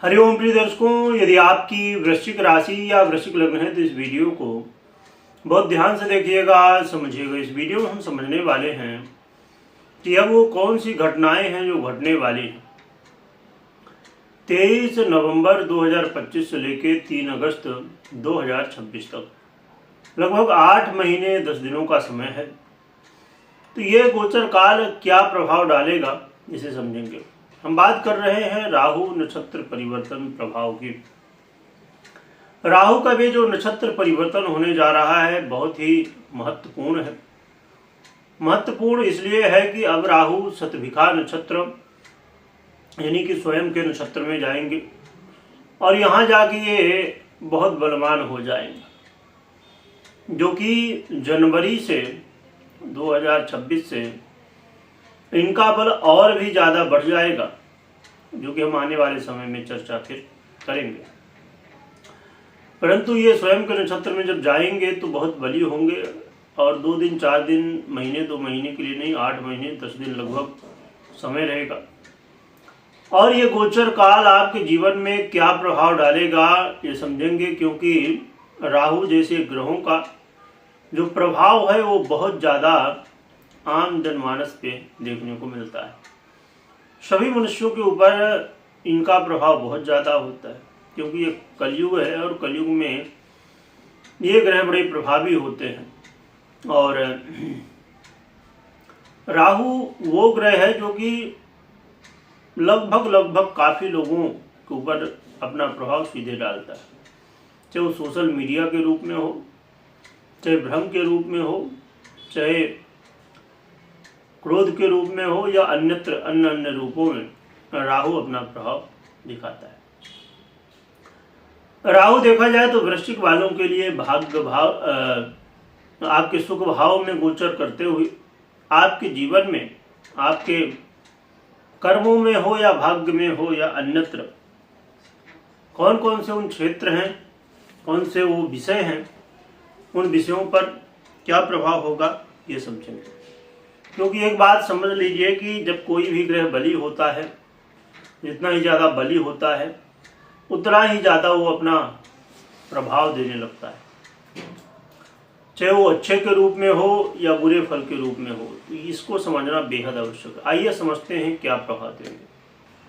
हरिओम प्रिय दर्शकों, यदि आपकी वृश्चिक राशि या वृश्चिक लग्न है तो इस वीडियो को बहुत ध्यान से देखिएगा, समझिएगा। इस वीडियो में हम समझने वाले हैं कि अब वो कौन सी घटनाएं हैं जो घटने वाली हैं 23 नवंबर 2025 से लेकर 3 अगस्त 2026 तक। लगभग 8 महीने 10 दिनों का समय है। तो ये गोचर काल क्या प्रभाव डालेगा इसे समझेंगे। हम बात कर रहे हैं राहु नक्षत्र परिवर्तन प्रभाव की। राहु का भी जो नक्षत्र परिवर्तन होने जा रहा है बहुत ही महत्वपूर्ण है। महत्वपूर्ण इसलिए है कि अब राहु शतभिखा नक्षत्र यानी कि स्वयं के नक्षत्र में जाएंगे और यहाँ जाके ये बहुत बलवान हो जाएंगे, जो कि जनवरी से 2026 से इनका बल और भी ज़्यादा बढ़ जाएगा, जो कि हम आने वाले समय में चर्चा फिर करेंगे। परंतु ये स्वयं के नक्षत्र में जब जाएंगे तो बहुत बली होंगे और 2 दिन 4 दिन महीने 2 महीने के लिए नहीं, 8 महीने 10 दिन लगभग समय रहेगा। और ये गोचर काल आपके जीवन में क्या प्रभाव डालेगा ये समझेंगे, क्योंकि राहु जैसे ग्रहों का जो प्रभाव है वो बहुत ज़्यादा आम जनमानस पे देखने को मिलता है। सभी मनुष्यों के ऊपर इनका प्रभाव बहुत ज़्यादा होता है, क्योंकि ये कलयुग है और कलयुग में ये ग्रह बड़े प्रभावी होते हैं। और राहु वो ग्रह है जो कि लगभग काफ़ी लोगों के ऊपर अपना प्रभाव सीधे डालता है, चाहे वो सोशल मीडिया के रूप में हो, चाहे भ्रम के रूप में हो, चाहे क्रोध के रूप में हो, या अन्यत्र अन्य रूपों में राहु अपना प्रभाव दिखाता है। राहु देखा जाए तो वृश्चिक वालों के लिए भाग्य भाव आपके सुख भाव में गोचर करते हुए आपके जीवन में, आपके कर्मों में हो या भाग्य में हो या अन्यत्र, कौन कौन से उन क्षेत्र हैं, कौन से वो विषय हैं, उन विषयों पर क्या प्रभाव होगा ये समझेंगे। क्योंकि एक बात समझ लीजिए कि जब कोई भी ग्रह बली होता है, जितना ही ज़्यादा बली होता है उतना ही ज़्यादा वो अपना प्रभाव देने लगता है, चाहे वो अच्छे के रूप में हो या बुरे फल के रूप में हो। तो इसको समझना बेहद आवश्यक है। आइए समझते हैं क्या प्रभाव देंगे।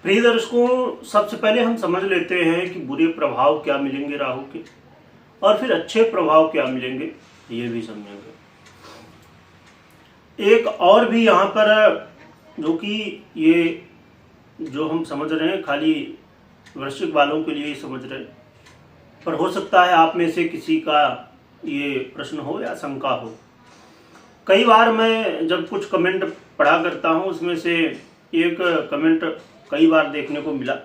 प्रिय दर्शकों, सबसे पहले हम समझ लेते हैं कि बुरे प्रभाव क्या मिलेंगे राहु के, और फिर अच्छे प्रभाव क्या मिलेंगे ये भी समझेंगे। एक और भी यहाँ पर, जो कि ये जो हम समझ रहे हैं खाली वृश्चिक वालों के लिए ही समझ रहे हैं, पर हो सकता है आप में से किसी का ये प्रश्न हो या शंका हो। कई बार मैं जब कुछ कमेंट पढ़ा करता हूँ उसमें से एक कमेंट कई बार देखने को मिला,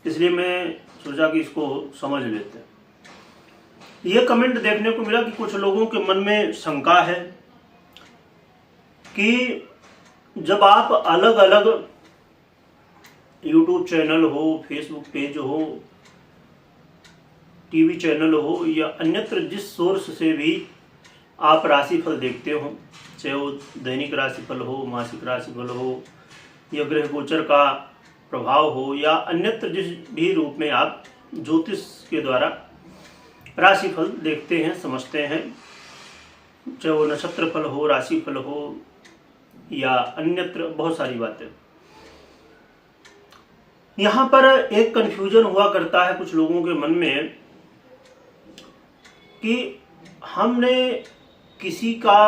इसलिए मैं सोचा कि इसको समझ लेते हैं। ये कमेंट देखने को मिला कि कुछ लोगों के मन में शंका है कि जब आप अलग अलग YouTube चैनल हो, फेसबुक पेज हो, टीवी चैनल हो या अन्यत्र जिस सोर्स से भी आप राशिफल देखते हो, चाहे वो दैनिक राशिफल हो, मासिक राशिफल हो, या ग्रह गोचर का प्रभाव हो, या अन्यत्र जिस भी रूप में आप ज्योतिष के द्वारा राशिफल देखते हैं, समझते हैं, चाहे वो नक्षत्र फल हो, राशिफल हो या अन्यत्र बहुत सारी बातें। यहाँ पर एक कन्फ्यूजन हुआ करता है कुछ लोगों के मन में कि हमने किसी का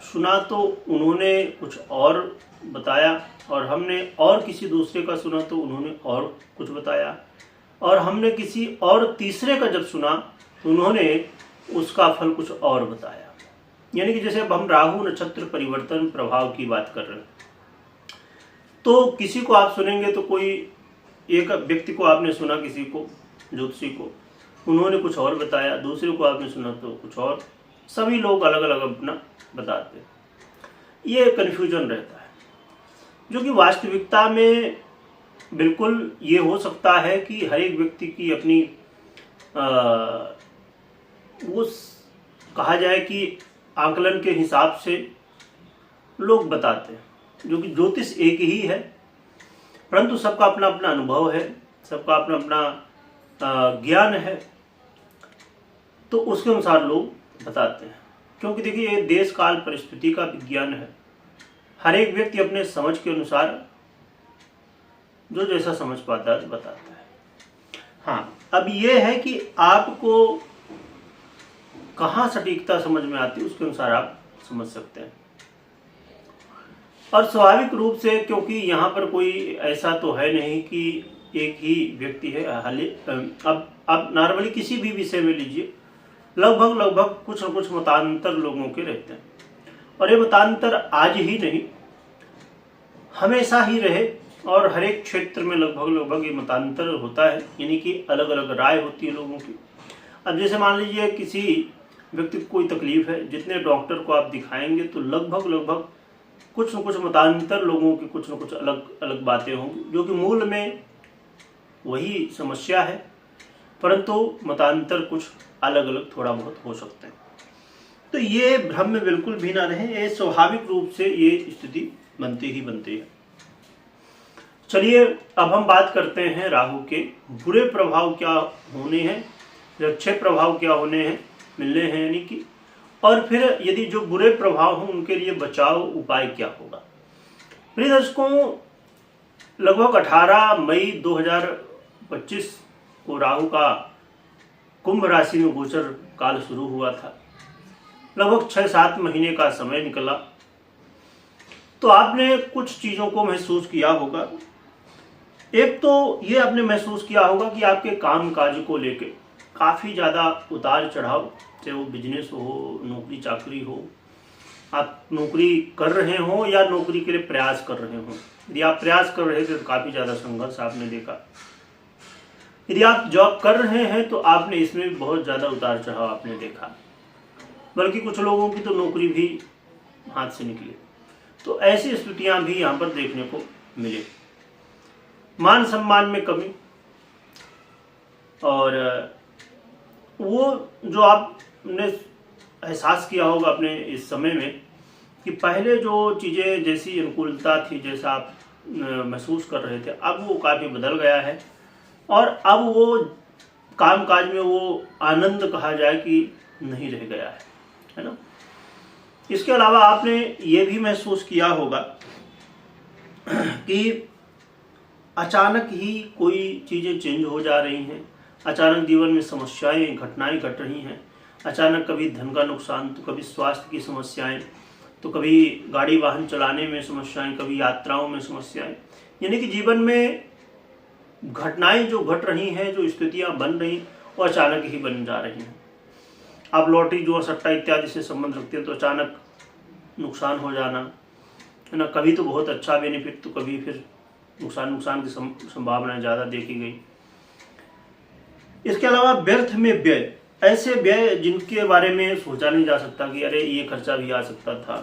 सुना तो उन्होंने कुछ और बताया, और हमने और किसी दूसरे का सुना तो उन्होंने और कुछ बताया, और हमने किसी और तीसरे का जब सुना तो उन्होंने उसका फल कुछ और बताया। यानी कि जैसे अब हम राहु नक्षत्र परिवर्तन प्रभाव की बात कर रहे हैं, तो किसी को आप सुनेंगे तो कोई एक व्यक्ति को आपने सुना, किसी को ज्योतिषी को, उन्होंने कुछ और बताया, दूसरे को आपने सुना तो कुछ और, सभी लोग अलग अलग अपना बताते हैं। ये कन्फ्यूजन रहता है, जो कि वास्तविकता में बिल्कुल ये हो सकता है कि हर एक व्यक्ति की अपनी वो कहा जाए कि आकलन के हिसाब से लोग बताते हैं, जो कि ज्योतिष एक ही है, परंतु सबका अपना अपना अनुभव है, सबका अपना अपना ज्ञान है, तो उसके अनुसार लोग बताते हैं। क्योंकि देखिए ये देश काल परिस्थिति का विज्ञान है, हर एक व्यक्ति अपने समझ के अनुसार जो जैसा समझ पाता है बताता है। हाँ, अब ये है कि आपको कहाँ सटीकता समझ में आती है, उसके अनुसार आप समझ सकते हैं। और स्वाभाविक रूप से, क्योंकि यहाँ पर कोई ऐसा तो है नहीं कि एक ही व्यक्ति है। अब नॉर्मली किसी भी विषय में लीजिए, लगभग कुछ न कुछ मतांतर लोगों के रहते हैं, और ये मतांतर आज ही नहीं हमेशा ही रहे, और हर एक क्षेत्र में लगभग ये मतांतर होता है, यानी कि अलग अलग राय होती है लोगों की। अब जैसे मान लीजिए किसी व्यक्ति को कोई तकलीफ है, जितने डॉक्टर को आप दिखाएंगे तो लगभग कुछ न कुछ मतांतर लोगों की कुछ न कुछ अलग अलग बातें होंगी, जो कि मूल में वही समस्या है, परंतु मतांतर कुछ अलग अलग थोड़ा बहुत हो सकते हैं। तो ये भ्रम में बिल्कुल भी ना रहे, ये स्वाभाविक रूप से ये स्थिति बनती है। चलिए अब हम बात करते हैं राहु के बुरे प्रभाव क्या होने हैं, अच्छे प्रभाव क्या होने हैं, मिलने हैं यानी कि, और फिर यदि जो बुरे प्रभाव हों उनके लिए बचाव उपाय क्या होगा। प्रिय दर्शकों, लगभग 18 मई 2025 को राहु का कुंभ राशि में गोचर काल शुरू हुआ था। लगभग 6-7 महीने का समय निकला, तो आपने कुछ चीजों को महसूस किया होगा। एक तो ये आपने महसूस किया होगा कि आपके काम काज को लेके काफी ज्यादा उतार चढ़ाव, चाहे वो बिजनेस हो, नौकरी चाकरी हो, आप नौकरी कर रहे हो या नौकरी के लिए प्रयास कर रहे हो। यदि आप प्रयास कर रहे थे तो काफी ज्यादा संघर्ष आपने देखा। यदि आप जॉब कर रहे हैं तो आपने इसमें भी बहुत ज्यादा उतार चढ़ाव आपने देखा, बल्कि कुछ लोगों की तो नौकरी भी हाथ से निकली। तो ऐसी स्थितियां भी यहाँ पर देखने को मिले। मान सम्मान में कमी, और वो जो आपने एहसास किया होगा अपने इस समय में कि पहले जो चीज़ें जैसी अनुकूलता थी, जैसा आप महसूस कर रहे थे, अब वो काफ़ी बदल गया है, और अब वो कामकाज में वो आनंद कहा जाए कि नहीं रह गया है ना। इसके अलावा आपने ये भी महसूस किया होगा कि अचानक ही कोई चीज़ें चेंज हो जा रही हैं, अचानक जीवन में समस्याएं घटनाएं घट रही हैं। अचानक कभी धन का नुकसान, तो कभी स्वास्थ्य की समस्याएं, तो कभी गाड़ी वाहन चलाने में समस्याएं, कभी यात्राओं में समस्याएं। यानी कि जीवन में घटनाएं जो घट रही हैं, जो स्थितियां बन रही, वो अचानक ही बन जा रही हैं। आप लॉटरी जुआ सट्टा इत्यादि से संबंध रखते हैं तो अचानक नुकसान हो जाना है ना। कभी तो बहुत अच्छा बेनिफिट, तो कभी फिर नुकसान की संभावना ज़्यादा देखी गई। इसके अलावा व्यर्थ में व्यय, ऐसे व्यय जिनके बारे में सोचा नहीं जा सकता कि अरे ये खर्चा भी आ सकता था,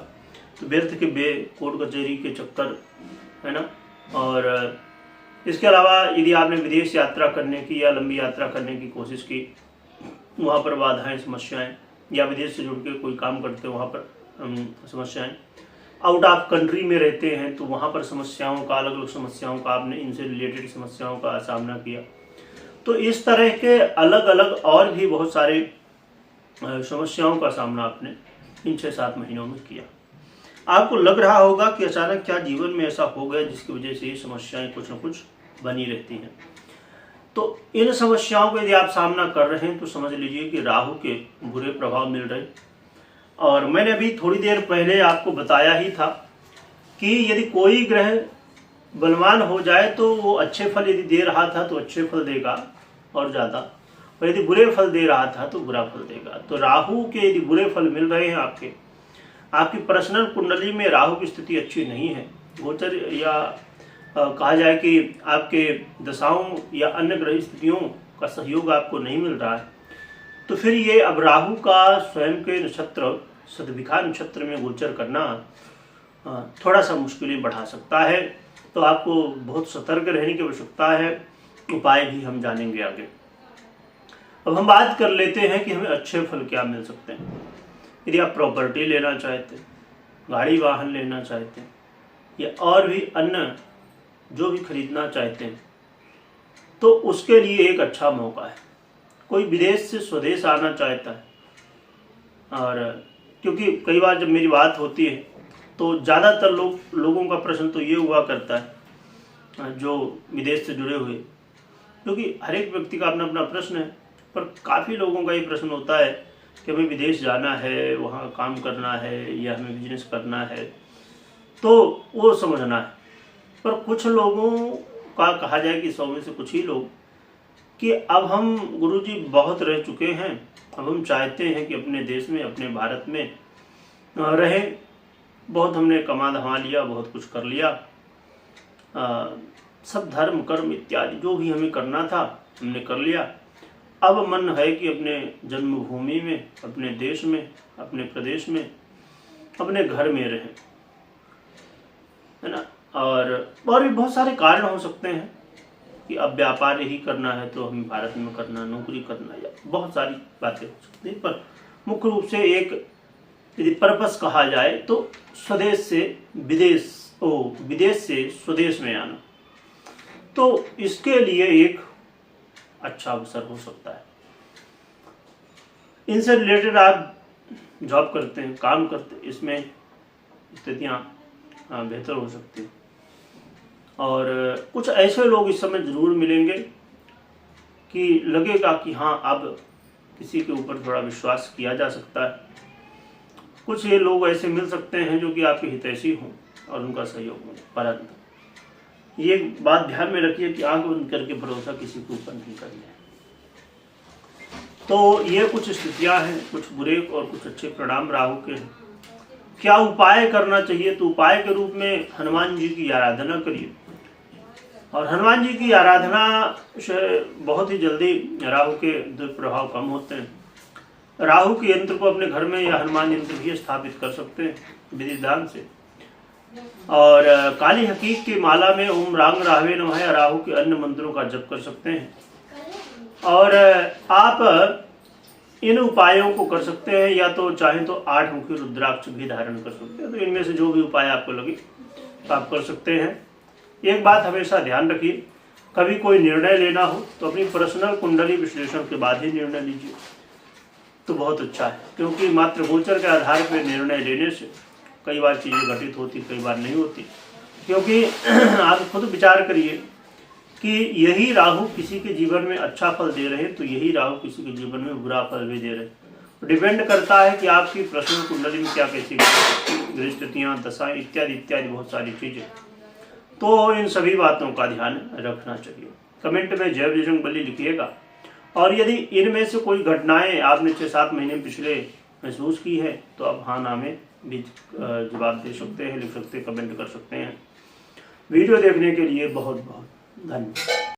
तो व्यर्थ के व्यय, कोर्ट कचहरी के चक्कर, है ना। और इसके अलावा यदि आपने विदेश यात्रा करने की या लंबी यात्रा करने की कोशिश की, वहाँ पर बाधाएं, समस्याएं, या विदेश से जुड़ के कोई काम करते हो वहाँ पर समस्याएं, आउट ऑफ कंट्री में रहते हैं तो वहाँ पर समस्याओं का, अलग अलग समस्याओं का, आपने इनसे रिलेटेड समस्याओं का सामना किया। तो इस तरह के अलग अलग और भी बहुत सारे समस्याओं का सामना आपने इन 6-7 महीनों में किया। आपको लग रहा होगा कि अचानक क्या जीवन में ऐसा हो गया जिसकी वजह से ये समस्याएं कुछ न कुछ बनी रहती हैं। तो इन समस्याओं का यदि आप सामना कर रहे हैं तो समझ लीजिए कि राहु के बुरे प्रभाव मिल रहे। और मैंने अभी थोड़ी देर पहले आपको बताया ही था कि यदि कोई ग्रह बलवान हो जाए तो वो अच्छे फल यदि दे रहा था तो अच्छे फल देगा और ज़्यादा, और यदि बुरे फल दे रहा था तो बुरा फल देगा। तो राहु के यदि बुरे फल मिल रहे हैं आपकी पर्सनल कुंडली में राहु की स्थिति अच्छी नहीं है, गोचर या कहा जाए कि आपके दशाओं या अन्य ग्रह स्थितियों का सहयोग आपको नहीं मिल रहा है, तो फिर ये अब राहु का स्वयं के नक्षत्र सदभिखा नक्षत्र में गोचर करना थोड़ा सा मुश्किलें बढ़ा सकता है। तो आपको बहुत सतर्क रहने की आवश्यकता है। उपाय भी हम जानेंगे आगे। अब हम बात कर लेते हैं कि हमें अच्छे फल क्या मिल सकते हैं। यदि आप प्रॉपर्टी लेना चाहते हैं, गाड़ी वाहन लेना चाहते हैं, या और भी अन्य जो भी खरीदना चाहते हैं, तो उसके लिए एक अच्छा मौका है। कोई विदेश से स्वदेश आना चाहता है, और क्योंकि कई बार जब मेरी बात होती है तो ज़्यादातर लोगों का प्रश्न तो ये हुआ करता है जो विदेश से जुड़े हुए, क्योंकि हर एक व्यक्ति का अपना अपना प्रश्न है, पर काफ़ी लोगों का ये प्रश्न होता है कि हमें विदेश जाना है, वहाँ काम करना है या हमें बिजनेस करना है, तो वो समझना है। पर कुछ लोगों का कहा जाए कि 100 में से कुछ ही लोग कि अब हम गुरुजी बहुत रह चुके हैं, अब हम चाहते हैं कि अपने देश में, अपने भारत में रहें, बहुत हमने कमा धमा लिया, बहुत कुछ कर लिया, सब धर्म कर्म इत्यादि जो भी हमें करना था हमने कर लिया। अब मन है कि अपने जन्मभूमि में, अपने देश में, अपने प्रदेश में, अपने घर में रहें, है ना। और भी बहुत सारे कारण हो सकते हैं कि अब व्यापार ही करना है तो हमें भारत में करना, नौकरी करना, या बहुत सारी बातें हो सकती हैं। पर मुख्य रूप से एक यदि पर्पस कहा जाए तो स्वदेश से विदेश, विदेश से स्वदेश में आना, तो इसके लिए एक अच्छा अवसर हो सकता है। इनसे रिलेटेड आप जॉब करते हैं, काम करते हैं, इसमें स्थितियाँ बेहतर हो सकती हैं। और कुछ ऐसे लोग इस समय ज़रूर मिलेंगे कि लगेगा कि हाँ अब किसी के ऊपर थोड़ा विश्वास किया जा सकता है। कुछ ये लोग ऐसे मिल सकते हैं जो कि आपके हितैषी हों और उनका सहयोग हो, परंतु ये बात ध्यान में रखिए कि आंख बंद करके भरोसा किसी के ऊपर नहीं करना है। तो ये कुछ स्थितियाँ हैं, कुछ बुरे और कुछ अच्छे परिणाम राहु के हैं। क्या उपाय करना चाहिए? तो उपाय के रूप में हनुमान जी की आराधना करिए, और हनुमान जी की आराधना से बहुत ही जल्दी राहु के दुष्प्रभाव कम होते हैं। राहु के यंत्र को अपने घर में या हनुमान यंत्र भी स्थापित कर सकते हैं विधि विधान से। और काली हकीक की माला में ओम रांग राहवे नमः या राहु के अन्य मंत्रों का जप कर सकते हैं। और आप इन उपायों को कर सकते हैं, या तो चाहें तो 8 मुखी रुद्राक्ष भी धारण कर सकते हैं। तो इनमें से जो भी उपाय आपको लगे आप कर सकते हैं। एक बात हमेशा ध्यान रखिए, कभी कोई निर्णय लेना हो तो अपनी पर्सनल कुंडली विश्लेषण के बाद ही निर्णय लीजिए, तो बहुत अच्छा है। क्योंकि मात्र गोचर के आधार पर निर्णय लेने से कई बार चीज़ें घटित होती, कई बार नहीं होती। क्योंकि आप खुद विचार करिए कि यही राहु किसी के जीवन में अच्छा फल दे रहे हैं, तो यही राहु किसी के जीवन में बुरा फल भी दे रहे हैं। डिपेंड करता है कि आपकी पर्सनल कुंडली में क्या कैसी स्थितियाँ, दशाएं इत्यादि इत्यादि बहुत सारी चीज़ें। तो इन सभी बातों का ध्यान रखना चाहिए। कमेंट में जय बजरंगबली लिखिएगा। और यदि इनमें से कोई घटनाएं आपने 6-7 महीने पिछले महसूस की है तो आप हाँ ना में भी जवाब दे सकते हैं, लिख सकते हैं, कमेंट कर सकते हैं। वीडियो देखने के लिए बहुत बहुत धन्यवाद।